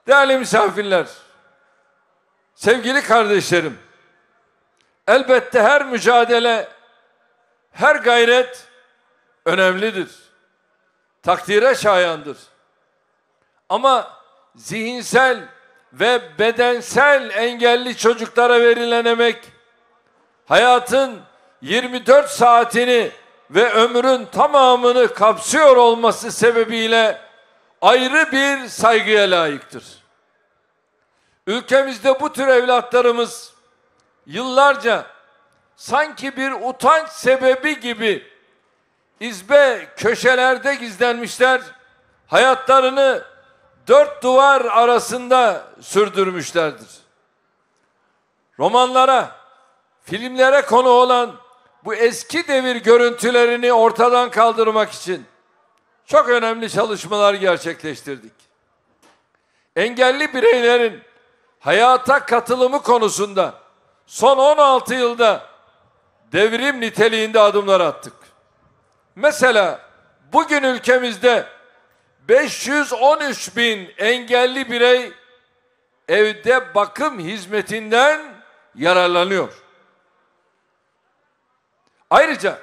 Değerli misafirler, sevgili kardeşlerim, elbette her mücadele, her gayret önemlidir. Takdire şayandır. Ama zihinsel ve bedensel engelli çocuklara verilen emek, hayatın 24 saatini ve ömrün tamamını kapsıyor olması sebebiyle ayrı bir saygıya layıktır. Ülkemizde bu tür evlatlarımız yıllarca sanki bir utanç sebebi gibi izbe köşelerde gizlenmişler, hayatlarını dört duvar arasında sürdürmüşlerdir. Romanlara, filmlere konu olan bu eski devir görüntülerini ortadan kaldırmak için çok önemli çalışmalar gerçekleştirdik. Engelli bireylerin hayata katılımı konusunda son 16 yılda devrim niteliğinde adımlar attık. Mesela bugün ülkemizde 513 bin engelli birey evde bakım hizmetinden yararlanıyor. Ayrıca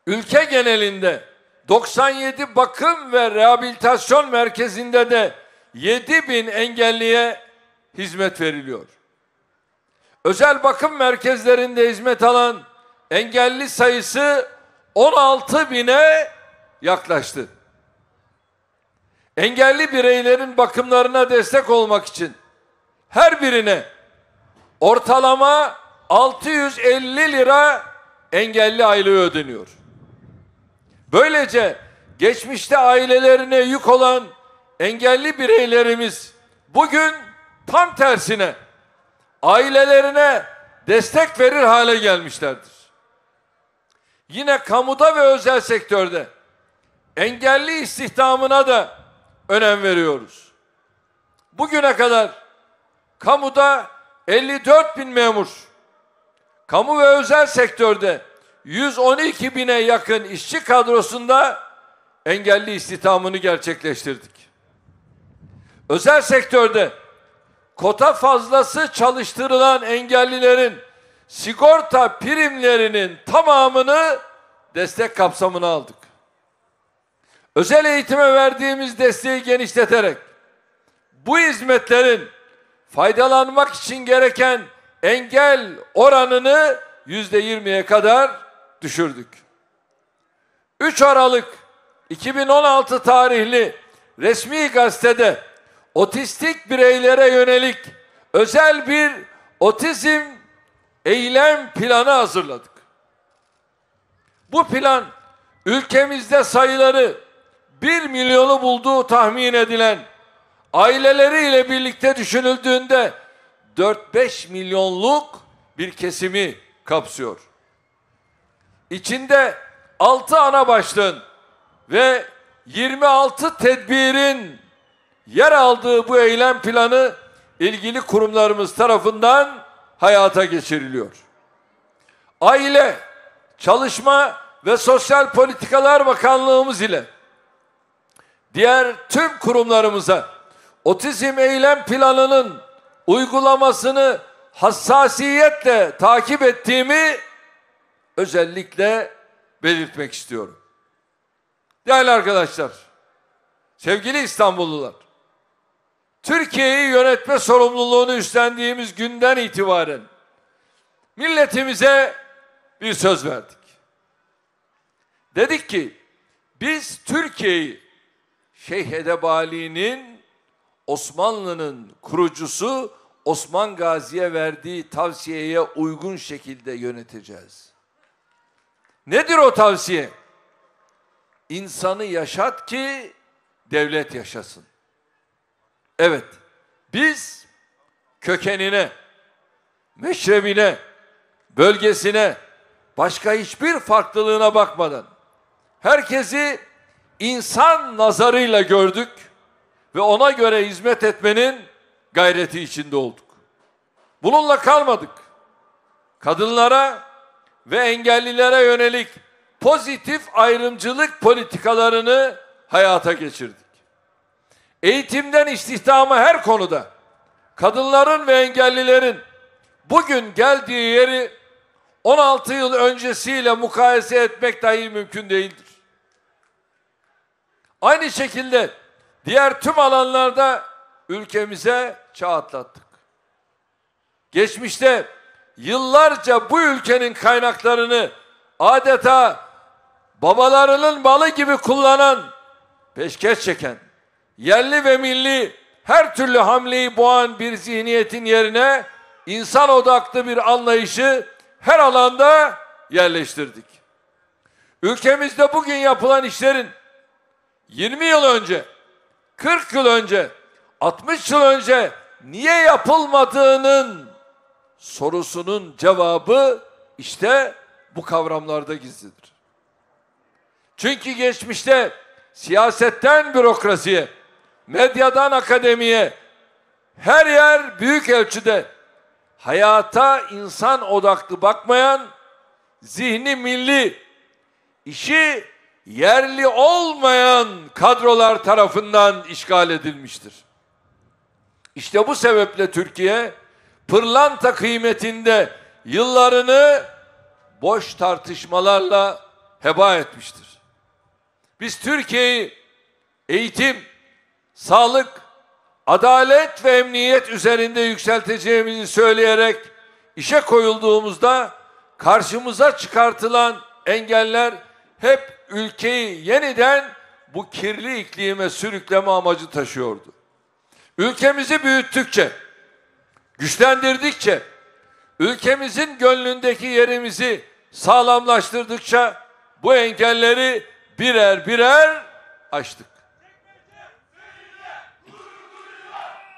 ülke genelinde 97 bakım ve rehabilitasyon merkezinde de 7 bin engelliye hizmet veriliyor. Özel bakım merkezlerinde hizmet alan engelli sayısı 16 bine yaklaştı. Engelli bireylerin bakımlarına destek olmak için her birine ortalama 650 lira engelli aylığı ödeniyor. Böylece geçmişte ailelerine yük olan engelli bireylerimiz bugün tam tersine ailelerine destek verir hale gelmişlerdir. Yine kamuda ve özel sektörde engelli istihdamına da önem veriyoruz. Bugüne kadar kamuda 54 bin memur, kamu ve özel sektörde 112 bine yakın işçi kadrosunda engelli istihdamını gerçekleştirdik. Özel sektörde kota fazlası çalıştırılan engellilerin sigorta primlerinin tamamını destek kapsamına aldık. Özel eğitime verdiğimiz desteği genişleterek bu hizmetlerin faydalanmak için gereken engel oranını %20'ye kadar düşürdük. 3 Aralık 2016 tarihli resmi gazetede otistik bireylere yönelik özel bir otizm eylem planı hazırladık. Bu plan ülkemizde sayıları 1 milyonu bulduğu tahmin edilen aileleriyle birlikte düşünüldüğünde 4-5 milyonluk bir kesimi kapsıyor. İçinde 6 ana başlığın ve 26 tedbirin yer aldığı bu eylem planı ilgili kurumlarımız tarafından hayata geçiriliyor. Aile, Çalışma ve Sosyal Politikalar Bakanlığımız ile diğer tüm kurumlarımıza otizm eylem planının uygulamasını hassasiyetle takip ettiğimi özellikle belirtmek istiyorum. Değerli arkadaşlar, sevgili İstanbullular, Türkiye'yi yönetme sorumluluğunu üstlendiğimiz günden itibaren milletimize bir söz verdik. Dedik ki biz Türkiye'yi Şeyh Edebali'nin, Osmanlı'nın kurucusu Osman Gazi'ye verdiği tavsiyeye uygun şekilde yöneteceğiz. Nedir o tavsiye? İnsanı yaşat ki devlet yaşasın. Evet, biz kökenine, meşrebine, bölgesine, başka hiçbir farklılığına bakmadan herkesi insan nazarıyla gördük ve ona göre hizmet etmenin gayreti içinde olduk. Bununla kalmadık. Kadınlara ve engellilere yönelik pozitif ayrımcılık politikalarını hayata geçirdik. eğitimden istihdama her konuda kadınların ve engellilerin bugün geldiği yeri 16 yıl öncesiyle mukayese etmek dahi mümkün değildir. Aynı şekilde diğer tüm alanlarda ülkemize çağ atlattık. Geçmişte yıllarca bu ülkenin kaynaklarını adeta babalarının malı gibi kullanan, peşkeş çeken, yerli ve milli her türlü hamleyi boğan bir zihniyetin yerine insan odaklı bir anlayışı her alanda yerleştirdik. Ülkemizde bugün yapılan işlerin 20 yıl önce, 40 yıl önce, 60 yıl önce niye yapılmadığının sorusunun cevabı işte bu kavramlarda gizlidir. Çünkü geçmişte siyasetten bürokrasiye, medyadan akademiye, her yer büyük ölçüde hayata insan odaklı bakmayan, zihni milli, işi yerli olmayan kadrolar tarafından işgal edilmiştir. İşte bu sebeple Türkiye pırlanta kıymetinde yıllarını boş tartışmalarla heba etmiştir. Biz Türkiye'yi eğitim, sağlık, adalet ve emniyet üzerinde yükselteceğimizi söyleyerek işe koyulduğumuzda karşımıza çıkartılan engeller hep ülkeyi yeniden bu kirli iklime sürükleme amacı taşıyordu. Ülkemizi büyüttükçe, güçlendirdikçe, ülkemizin gönlündeki yerimizi sağlamlaştırdıkça bu engelleri birer birer aştık.